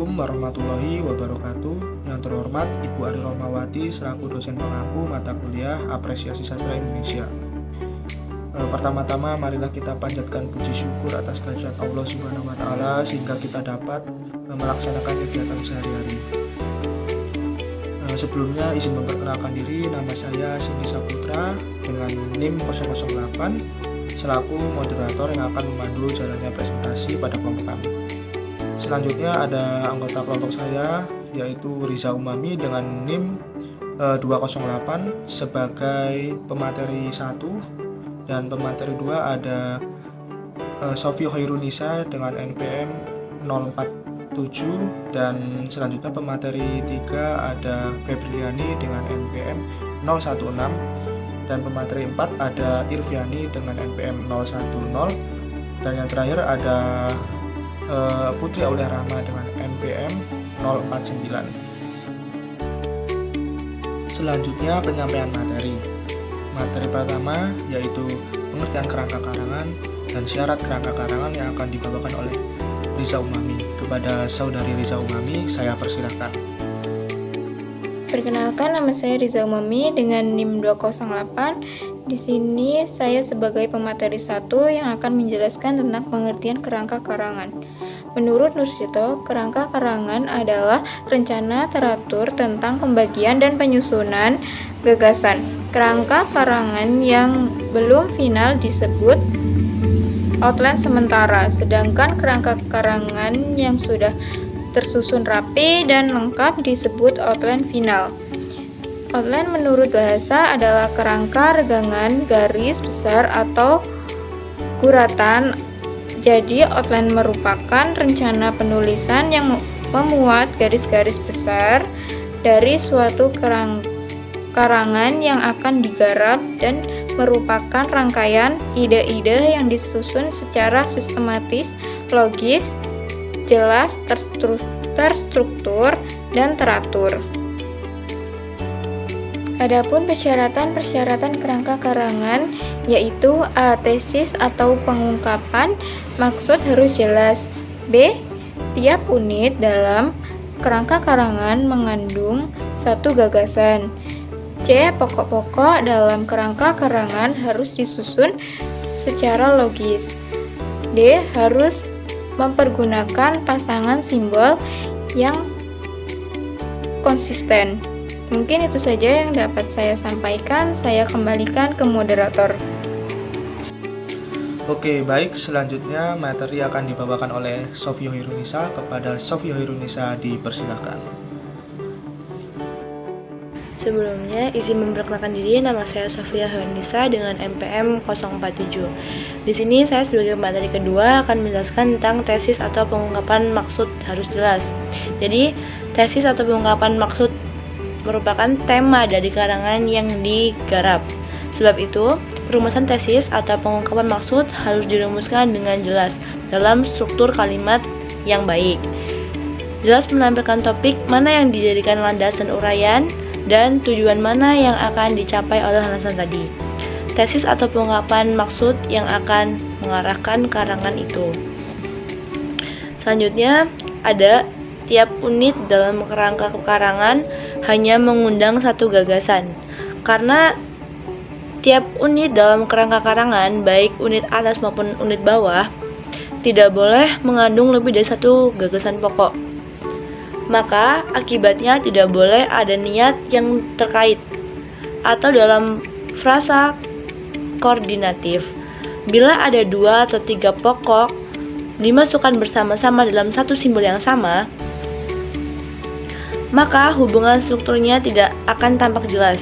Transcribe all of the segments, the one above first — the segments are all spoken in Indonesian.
Assalamualaikum warahmatullahi wabarakatuh. Yang terhormat Ibu Ari Romawati selaku dosen pengampu mata kuliah Apresiasi Sastra Indonesia. Pertama-tama marilah kita panjatkan puji syukur atas kehadirat Allah Subhanahu wa taala sehingga kita dapat melaksanakan kegiatan sehari-hari. Sebelumnya izin memperkenalkan diri, nama saya Cindy Saputra dengan NIM 008 selaku moderator yang akan memandu jalannya presentasi pada kelompok kami. Selanjutnya ada anggota kelompok saya yaitu Riza Umami dengan NIM 208 sebagai pemateri 1, dan pemateri 2 ada Sofi Hoirunisa dengan NPM 047, dan selanjutnya pemateri 3 ada Febriani dengan NPM 016, dan pemateri 4 ada Irviani dengan NPM 010, dan yang terakhir ada Putri Aulia Rahma dengan NPM 049. Selanjutnya penyampaian materi. Materi pertama yaitu pengertian kerangka karangan dan syarat kerangka karangan yang akan dibawakan oleh Riza Umami. Kepada saudari Riza Umami, saya persilahkan. Perkenalkan, nama saya Riza Umami dengan NIM 208. Di sini saya sebagai pemateri 1 yang akan menjelaskan tentang pengertian kerangka karangan. Menurut Nursito, kerangka karangan adalah rencana teratur tentang pembagian dan penyusunan gagasan. Kerangka karangan yang belum final disebut outline sementara, sedangkan kerangka karangan yang sudah tersusun rapi dan lengkap disebut outline final. Outline menurut bahasa adalah kerangka regangan garis besar atau guratan. Jadi outline merupakan rencana penulisan yang memuat garis-garis besar dari suatu karangan yang akan digarap dan merupakan rangkaian ide-ide yang disusun secara sistematis, logis, jelas, terstruktur, dan teratur. Adapun persyaratan kerangka karangan yaitu A. Tesis atau pengungkapan, maksud harus jelas. B. Tiap unit dalam kerangka karangan mengandung satu gagasan. C. Pokok-pokok dalam kerangka karangan harus disusun secara logis. D. Harus mempergunakan pasangan simbol yang konsisten. Mungkin itu saja yang dapat saya sampaikan. Saya kembalikan ke moderator. Oke, baik. Selanjutnya materi akan dibawakan oleh Sofi Hoirunisa. Kepada Sofi Hoirunisa dipersilakan. Sebelumnya, izin memperkenalkan diri, nama saya Sofia Hoirunisa dengan NPM 047. Di sini saya sebagai materi kedua akan menjelaskan tentang tesis atau pengungkapan maksud harus jelas. Jadi, tesis atau pengungkapan maksud merupakan tema dari karangan yang digarap. Sebab itu, perumusan tesis atau pengungkapan maksud harus dirumuskan dengan jelas dalam struktur kalimat yang baik. Jelas menampilkan topik mana yang dijadikan landasan uraian dan tujuan mana yang akan dicapai oleh landasan tadi. Tesis atau pengungkapan maksud yang akan mengarahkan karangan itu. Selanjutnya ada tiap unit dalam kerangka karangan hanya mengundang satu gagasan. Karena tiap unit dalam kerangka karangan, baik unit atas maupun unit bawah, tidak boleh mengandung lebih dari satu gagasan pokok. Maka akibatnya tidak boleh ada niat yang terkait. Atau dalam frasa koordinatif, bila ada 2 atau 3 pokok dimasukkan bersama-sama dalam satu simbol yang sama, maka hubungan strukturnya tidak akan tampak jelas.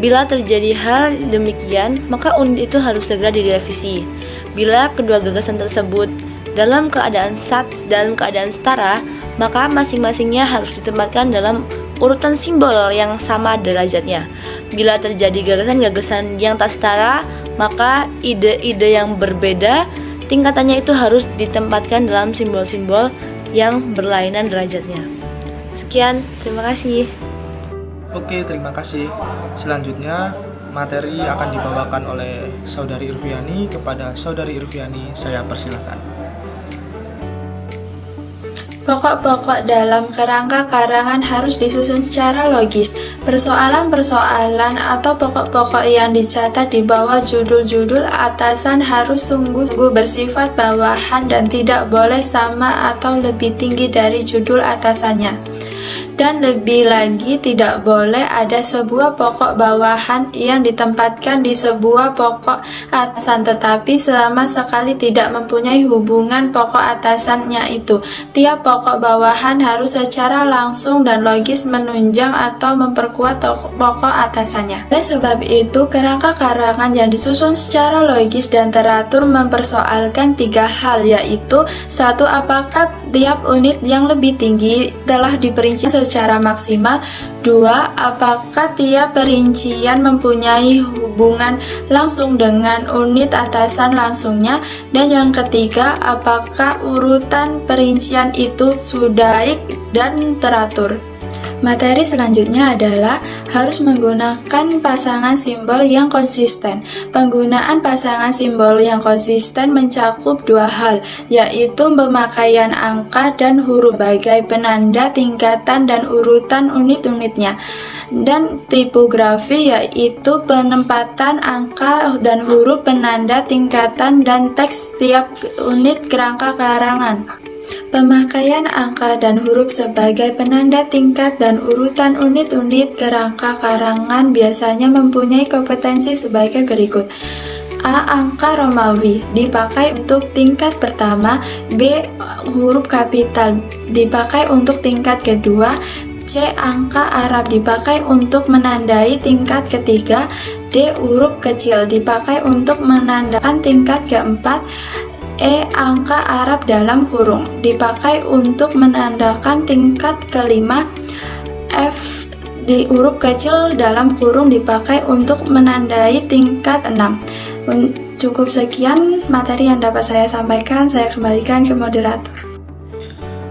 Bila terjadi hal demikian, maka unit itu harus segera direvisi. Bila kedua gagasan tersebut dalam keadaan setara, maka masing-masingnya harus ditempatkan dalam urutan simbol yang sama derajatnya. Bila terjadi gagasan-gagasan yang tak setara, maka ide-ide yang berbeda tingkatannya itu harus ditempatkan dalam simbol-simbol yang berlainan derajatnya. Sekian, terima kasih. Oke, terima kasih. Selanjutnya materi akan dibawakan oleh Saudari Irviani. Kepada Saudari Irviani, saya persilakan. Pokok-pokok dalam kerangka karangan harus disusun secara logis. Persoalan-persoalan atau pokok-pokok yang dicatat di bawah judul-judul atasan harus sungguh-sungguh bersifat bawahan dan tidak boleh sama atau lebih tinggi dari judul atasannya. Dan lebih lagi, tidak boleh ada sebuah pokok bawahan yang ditempatkan di sebuah pokok atasan tetapi sama sekali tidak mempunyai hubungan pokok atasannya itu. Tiap pokok bawahan harus secara langsung dan logis menunjang atau memperkuat pokok atasannya. Oleh sebab itu, kerangka karangan yang disusun secara logis dan teratur mempersoalkan 3 hal, yaitu 1. Apakah tiap unit yang lebih tinggi telah diperinci secara maksimal. 2. Apakah tiap perincian mempunyai hubungan langsung dengan unit atasan langsungnya. Dan yang ketiga, apakah urutan perincian itu sudah baik dan teratur. Materi selanjutnya adalah harus menggunakan pasangan simbol yang konsisten. Penggunaan pasangan simbol yang konsisten mencakup 2 hal, yaitu pemakaian angka dan huruf sebagai penanda tingkatan dan urutan unit-unitnya, dan tipografi, yaitu penempatan angka dan huruf penanda tingkatan dan teks tiap unit kerangka karangan. Pemakaian angka dan huruf sebagai penanda tingkat dan urutan unit-unit kerangka karangan biasanya mempunyai kompetensi sebagai berikut. A. Angka Romawi dipakai untuk tingkat pertama. B. Huruf kapital dipakai untuk tingkat kedua. C. Angka Arab dipakai untuk menandai tingkat ketiga. D. Huruf kecil dipakai untuk menandakan tingkat keempat. E. Angka Arab dalam kurung dipakai untuk menandakan tingkat kelima. F. Di huruf kecil dalam kurung dipakai untuk menandai tingkat 6. Cukup sekian materi yang dapat saya sampaikan. Saya kembalikan ke moderator.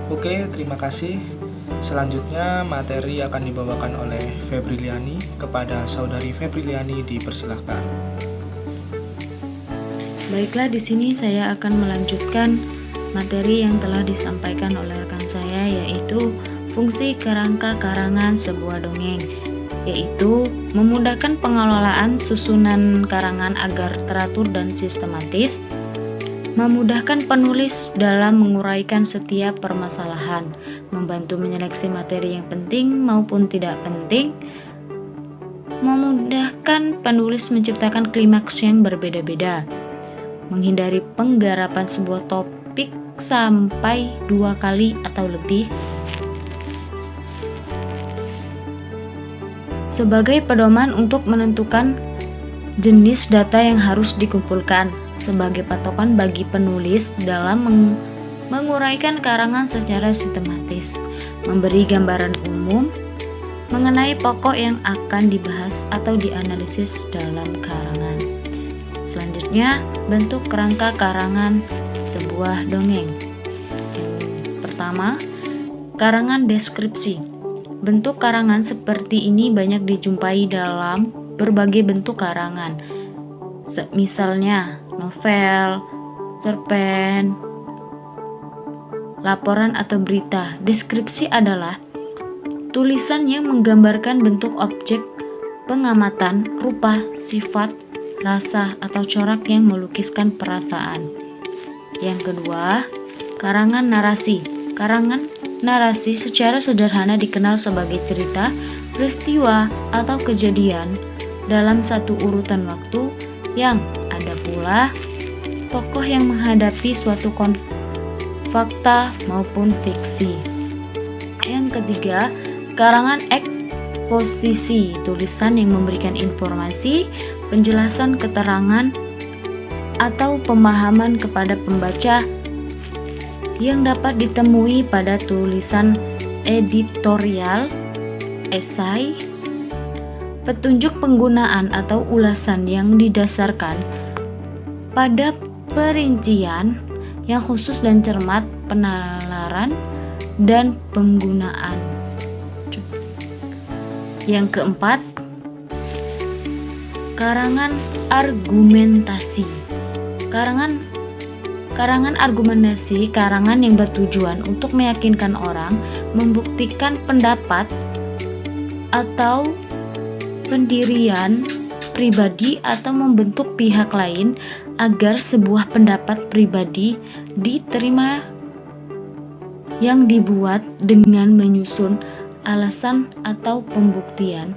Oke, terima kasih. Selanjutnya materi akan dibawakan oleh Febriliani. Kepada saudari Febriliani dipersilahkan. Baiklah, di sini saya akan melanjutkan materi yang telah disampaikan oleh rekan saya, yaitu fungsi kerangka karangan sebuah dongeng, yaitu memudahkan pengelolaan susunan karangan agar teratur dan sistematis, memudahkan penulis dalam menguraikan setiap permasalahan, membantu menyeleksi materi yang penting maupun tidak penting, memudahkan penulis menciptakan klimaks yang berbeda-beda, menghindari penggarapan sebuah topik sampai 2 kali atau lebih, sebagai pedoman untuk menentukan jenis data yang harus dikumpulkan, sebagai patokan bagi penulis dalam menguraikan karangan secara sistematis, memberi gambaran umum mengenai pokok yang akan dibahas atau dianalisis dalam karangan. Selanjutnya, bentuk kerangka karangan sebuah dongeng. Yang pertama, karangan deskripsi. Bentuk karangan seperti ini banyak dijumpai dalam berbagai bentuk karangan. Misalnya, novel, cerpen, laporan atau berita. Deskripsi adalah tulisan yang menggambarkan bentuk objek, pengamatan, rupa, sifat, rasa, atau corak yang melukiskan perasaan. Yang kedua, karangan narasi. Karangan narasi secara sederhana dikenal sebagai cerita, peristiwa, atau kejadian dalam satu urutan waktu yang ada pula tokoh yang menghadapi suatu fakta maupun fiksi. Yang ketiga, karangan eksposisi, tulisan yang memberikan informasi, penjelasan, keterangan, atau pemahaman kepada pembaca yang dapat ditemui pada tulisan editorial, esai, petunjuk penggunaan atau ulasan yang didasarkan pada perincian yang khusus dan cermat, penalaran, dan penggunaan. Yang keempat, karangan argumentasi. Karangan Karangan argumentasi, karangan yang bertujuan untuk meyakinkan orang, membuktikan pendapat atau pendirian pribadi atau membentuk pihak lain agar sebuah pendapat pribadi diterima, yang dibuat dengan menyusun alasan atau pembuktian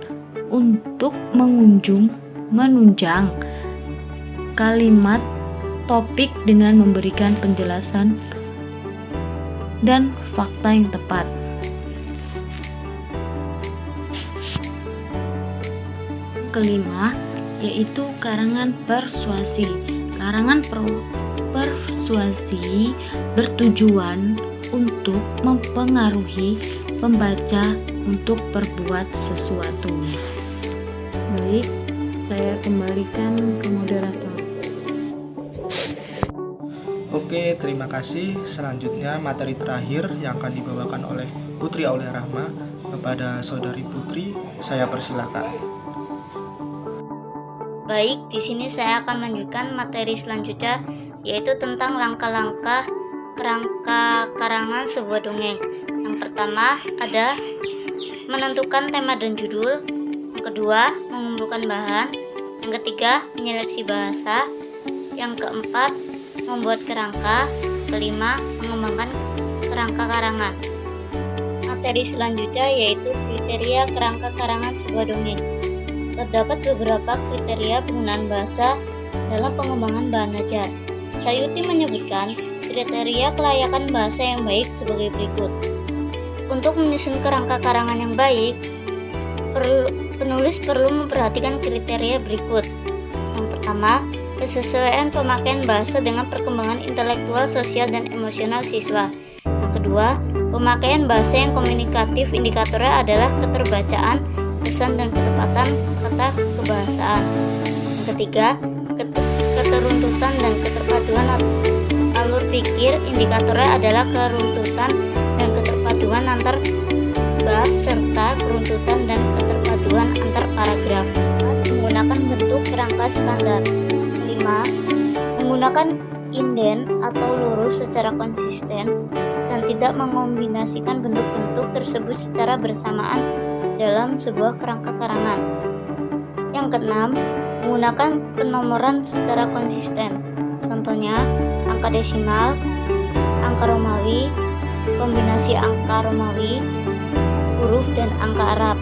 untuk menunjang kalimat topik dengan memberikan penjelasan dan fakta yang tepat. Kelima, yaitu karangan persuasi. Karangan persuasi bertujuan untuk mempengaruhi pembaca untuk berbuat sesuatu. Baik, saya kembalikan ke moderator. Oke, terima kasih. Selanjutnya materi terakhir yang akan dibawakan oleh Putri Aulia Rahma kepada Saudari Putri. Saya persilakan. Baik, di sini saya akan melanjutkan materi selanjutnya, yaitu tentang langkah-langkah kerangka karangan sebuah dongeng. Yang pertama ada menentukan tema dan judul. Yang kedua, mengumpulkan bahan. Yang ketiga, menyeleksi bahasa. Yang keempat, membuat kerangka. Kelima, mengembangkan kerangka karangan. Materi selanjutnya yaitu kriteria kerangka karangan sebuah dongeng. Terdapat beberapa kriteria penggunaan bahasa dalam pengembangan bahan ajar. Sayuti menyebutkan kriteria kelayakan bahasa yang baik sebagai berikut. Untuk menyusun kerangka karangan yang baik, penulis perlu memperhatikan kriteria berikut. Yang pertama, kesesuaian pemakaian bahasa dengan perkembangan intelektual, sosial, dan emosional siswa. Yang kedua, pemakaian bahasa yang komunikatif, indikatornya adalah keterbacaan, pesan, dan ketepatan kata kebahasaan. Yang ketiga, keteruntutan dan keterpaduan alur pikir, indikatornya adalah keruntutan dan keterpaduan antar bab serta keruntutan dan keterpaduan antar paragraf. Menggunakan bentuk kerangka standar. 5. Menggunakan inden atau lurus secara konsisten dan tidak mengombinasikan bentuk-bentuk tersebut secara bersamaan dalam sebuah kerangka karangan. Yang keenam, menggunakan penomoran secara konsisten. Contohnya, angka desimal, angka Romawi, kombinasi angka Romawi, huruf, dan angka Arab.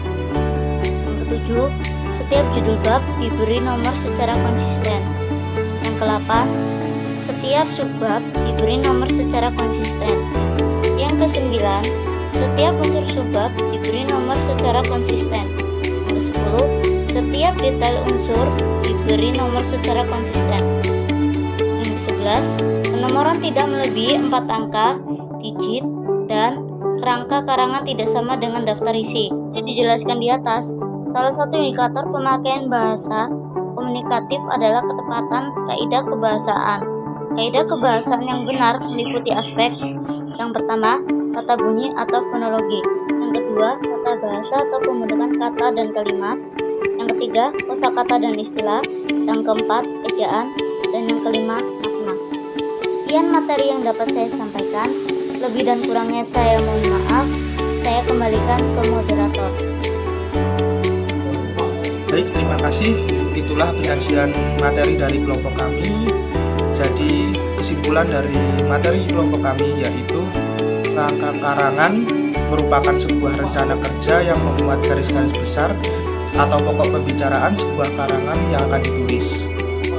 Yang ketujuh, setiap judul bab diberi nomor secara konsisten. Yang ke-8, setiap subbab diberi nomor secara konsisten. Yang ke-9, setiap unsur subbab diberi nomor secara konsisten. Yang ke-10, setiap detail unsur diberi nomor secara konsisten. Yang ke-11, penomoran tidak melebihi 4 angka, digit, dan kerangka karangan tidak sama dengan daftar isi. Jadi dijelaskan di atas, salah satu indikator pemakaian bahasa komunikatif adalah ketepatan kaidah kebahasaan. Kaidah kebahasaan yang benar meliputi aspek. Yang pertama, tata bunyi atau fonologi. Yang kedua, tata bahasa atau pembentukan kata dan kalimat. Yang ketiga, kosakata dan istilah. Yang keempat, ejaan. Dan yang kelima, makna. Sekian materi yang dapat saya sampaikan. Lebih dan kurangnya saya mohon maaf. Saya kembalikan ke moderator. Baik, terima kasih. Itulah penyajian materi dari kelompok kami. Jadi kesimpulan dari materi kelompok kami yaitu kerangka karangan merupakan sebuah rencana kerja yang memuat garis-garis besar atau pokok pembicaraan sebuah karangan yang akan ditulis.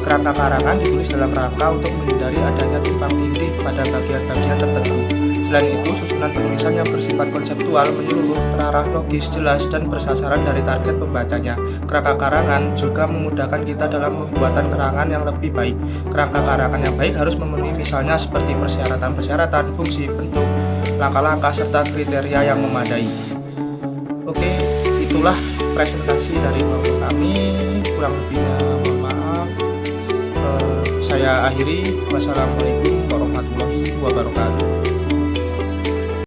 Kerangka karangan ditulis dalam rangka untuk menghindari adanya tumpang tindih pada bagian-bagian tertentu. Selain itu, susunan penulisan yang bersifat konseptual, menyeluruh, terarah, logis, jelas, dan bersasaran dari target pembacanya. Kerangka karangan juga memudahkan kita dalam pembuatan karangan yang lebih baik. Kerangka karangan yang baik harus memenuhi misalnya seperti persyaratan-persyaratan, fungsi, bentuk, langkah-langkah, serta kriteria yang memadai. Oke, itulah presentasi dari kelompok kami. Kurang lebihnya mohon maaf. Saya akhiri. Wassalamualaikum warahmatullahi wabarakatuh.